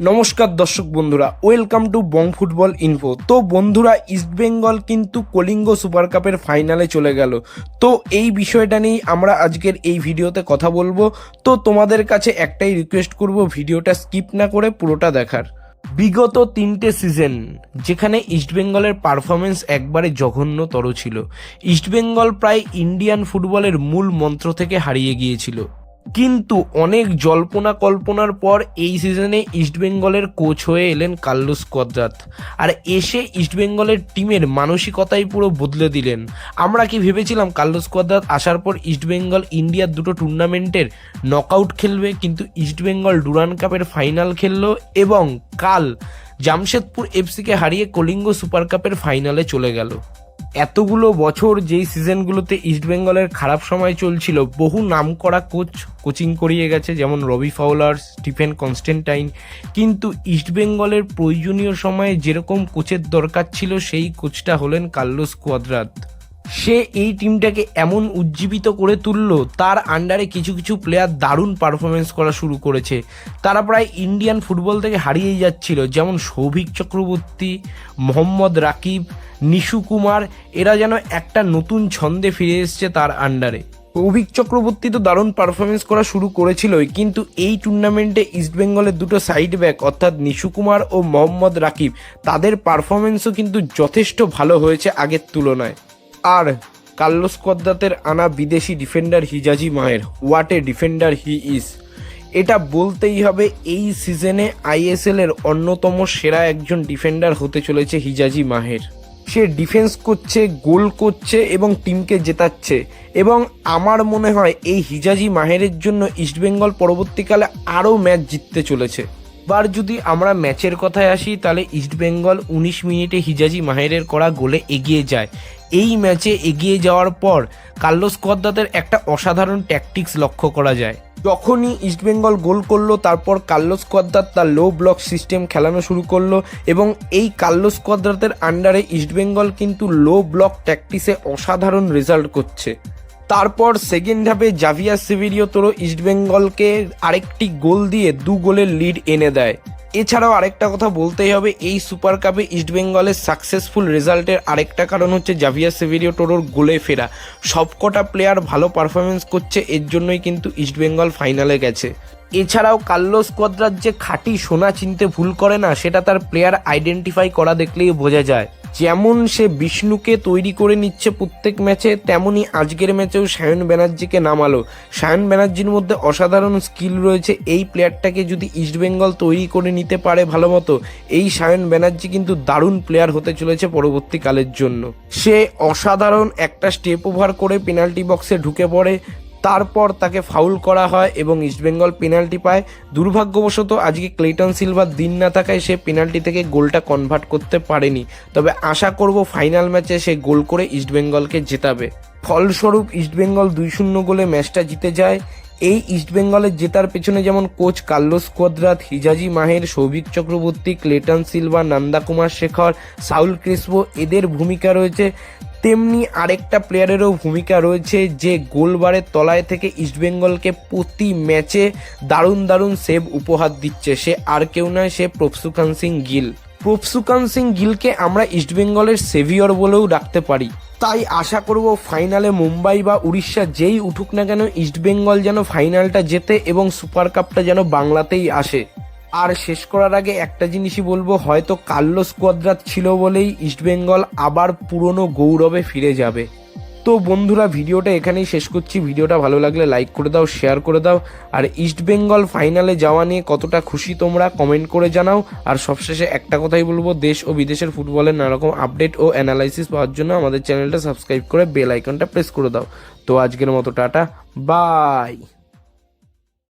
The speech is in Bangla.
নমস্কার দর্শক বন্ধুরা, welcome to Bong football info. তো বন্ধুরা, ইস্টবেঙ্গল কিন্তু কলিঙ্গ সুপার কাপের ফাইনালে চলে গেল। তো এই বিষয়টা নিয়েই আমরা আজকের এই ভিডিওতে কথা বলবো। তো তোমাদের কাছে একটাই রিকোয়েস্ট করব, ভিডিওটা স্কিপ না করে পুরোটা দেখার। বিগত 3টে সিজন যেখানে ইস্টবেঙ্গলের পারফরমেন্স একবারে জঘন্যতর ছিল। ইস্টবেঙ্গল প্রায় ইন্ডিয়ান ফুটবলের মূল মন্ত্র থেকে হারিয়ে গিয়েছিল। কিন্তু অনেক জল্পনা কল্পনার পর এই সিজনে ইস্টবেঙ্গলের কোচ হয়ে এলেন কার্লোস কোয়াদ্রাত, আর এসে ইস্টবেঙ্গলের টিমের মানসিকতাই পুরো বদলে দিলেন। আমরা কি ভেবেছিলাম কার্লোস কোয়াদ্রাত আসার পর ইস্টবেঙ্গল ইন্ডিয়ার দুটো টুর্নামেন্টের নকআউট খেলবে, কিন্তু ইস্টবেঙ্গল ডুরান্ড কাপের ফাইনাল খেললো এবং কাল জামশেদপুর এফসিকে হারিয়ে কলিঙ্গ সুপার কাপের ফাইনালে চলে গেল। এতগুলো বছর যেই সিজনগুলোতে ইস্টবেঙ্গলের খারাপ সময় চলছিল, বহু নামকরা কোচ কোচিং করিয়ে গেছে, যেমন রবি ফাউলার, স্টিফেন কনস্ট্যান্টাইন। কিন্তু ইস্টবেঙ্গলের প্রয়োজনীয় সময়ে যেরকম কোচের দরকার ছিল, সেই কোচটা হলেন কার্লোস কোয়াদ্রাত। সে এই টিমটাকে এমন উজ্জীবিত করে তুললো, তার আন্ডারে কিছু কিছু প্লেয়ার দারুণ পারফরমেন্স করা শুরু করেছে। তারা প্রায় ইন্ডিয়ান ফুটবল থেকে হারিয়েই যাচ্ছিল, যেমন সৌভিক চক্রবর্তী, মোহাম্মদ রাকিব, নিশু কুমার। এরা যেন একটা নতুন ছন্দে ফিরে এসছে তার আন্ডারে। সৌভিক চক্রবর্তী তো দারুণ পারফরমেন্স করা শুরু করেছিলই, কিন্তু এই টুর্নামেন্টে ইস্টবেঙ্গলের দুটো সাইড ব্যাক অর্থাৎ নিশু কুমার ও মোহাম্মদ রাকিব, তাদের পারফরমেন্সও কিন্তু যথেষ্ট ভালো হয়েছে আগের তুলনায়। আর কার্লোস কোয়াদ্রাতের আনা বিদেশি defender হিজাজি Maher, what a defender he is, এটা বলতেই হবে। এই সিজনে আইএসএল এর অন্যতম সেরা একজন ডিফেন্ডার হতে চলেছে হিজাজি মাহের। সে ডিফেন্স করছে, গোল করছে এবং টিমকে জেতাচ্ছে। এবং আমার মনে হয় এই হিজাজি মাহেরের জন্য ইস্টবেঙ্গল পরবর্তীকালে আরও ম্যাচ জিততে চলেছে। এবার যদি আমরা ম্যাচের কথায় আসি, তাহলে ইস্টবেঙ্গল 19 মিনিটে হিজাজি মাহেরের করা গোলে এগিয়ে যায়। এই ম্যাচে এগিয়ে যাওয়ার পর কার্লোস কোয়াদ্রাতের একটা অসাধারণ ট্যাকটিক্স লক্ষ্য করা যায়। যখনই ইস্টবেঙ্গল গোল করলো, তারপর কার্লোস কোয়াদ্রাত তার লো ব্লক সিস্টেম খেলানো শুরু করলো এবং এই কার্লোস কোয়াদ্রাতের আন্ডারে ইস্টবেঙ্গল কিন্তু লো ব্লক ট্যাকটিক্সে অসাধারণ রেজাল্ট করছে। তারপর সেকেন্ড হাফে জাভিয়ার সেভেরিও তোরো ইস্টবেঙ্গলকে আরেকটি গোল দিয়ে 2 গোলের লিড এনে দেয়। এছাড়াও আরেকটা কথা বলতেই হবে, এই সুপার কাপে ইস্টবেঙ্গলের সাকসেসফুল রেজাল্টের আরেকটা কারণ হচ্ছে জাভিয়ার সেভেরিও তোরোর গোলে ফেরা। সবকটা প্লেয়ার ভালো পারফরমেন্স করছে, এর জন্যই কিন্তু ইস্টবেঙ্গল ফাইনালে গেছে। এছাড়াও কার্লোস কোয়াদ্রাত যে খাঁটি সোনা চিনতে ভুল করে না, সেটা তার প্লেয়ার আইডেন্টিফাই করা দেখলেই বোঝা যায়। যেমন সে বিষ্ণুকে তৈরি করে নিচ্ছে প্রত্যেক ম্যাচে, তেমনই আজকের ম্যাচেও সায়ন ব্যানার্জিকে নামালো। সায়ন ব্যানার্জির মধ্যে অসাধারণ স্কিল রয়েছে। এই প্লেয়ারটাকে যদি ইস্টবেঙ্গল তৈরি করে নিতে পারে ভালো মতো, এই সায়ন ব্যানার্জি কিন্তু দারুণ প্লেয়ার হতে চলেছে পরবর্তীকালের জন্য। সে অসাধারণ একটা স্টেপ ওভার করে পেনাল্টি বক্সে ঢুকে পড়ে, তারপর তাকে ফাউল করা হয় এবং ইস্টবেঙ্গল পেনাল্টি পায়। দুর্ভাগ্যবশত আজকে ক্লেটন সিলভার দিন না থাকায় সে পেনাল্টি থেকে গোলটা কনভার্ট করতে পারেনি। তবে আশা করব ফাইনাল ম্যাচে সে গোল করে ইস্টবেঙ্গলকে জেতাবে। ফলস্বরূপ ইস্টবেঙ্গল 2-0 গোলে ম্যাচটা জিতে যায়। এই ইস্টবেঙ্গলের জেতার পেছনে যেমন coach Carlos Cuadrat, Hijazi Maher, Souvik Chakraborty, Cleiton Silva, Nanda Kumar Sekhar, Saul Crespo এদের ভূমিকা রয়েছে, তেমনি আরেকটা প্লেয়ারেরও ভূমিকা রয়েছে যে গোলবারের তলায় থেকে ইস্টবেঙ্গলকে প্রতি ম্যাচে দারুণ দারুণ সেভ উপহার দিচ্ছে। সে আর কেউ নয়, সে প্রভসুখান সিং গিল। প্রভসুখান সিং গিলকে আমরা ইস্টবেঙ্গলের সেভিয়র বলেও ডাকতে পারি। তাই আশা করব ফাইনালে মুম্বাই বা উড়িষ্যা যেই উঠুক না কেন, ইস্টবেঙ্গল যেন ফাইনালটা জেতে এবং সুপার কাপটা যেন বাংলাতেই আসে। আর শেষ করার আগে একটা জিনিসই বলবো, হয়তো কার্লোস কোয়াদ্রাত ছিল বলেই ইস্টবেঙ্গল আবার পুরনো গৌরবে ফিরে যাবে। তো বন্ধুরা, ভিডিওটা এখানেই শেষ করছি। ভিডিওটা ভালো লাগলে লাইক করে দাও, শেয়ার করে দাও। আর ইস্টবেঙ্গল ফাইনালে যাওয়া নিয়ে কতটা খুশি তোমরা কমেন্ট করে জানাও। আর সবশেষে একটা কথাই বলবো, দেশ ও বিদেশের ফুটবলের নানারকম আপডেট ও অ্যানালাইসিস পাওয়ার জন্য আমাদের চ্যানেলটা সাবস্ক্রাইব করে বেল আইকনটা প্রেস করে দাও। তো আজকের মতো টাটা, বাই।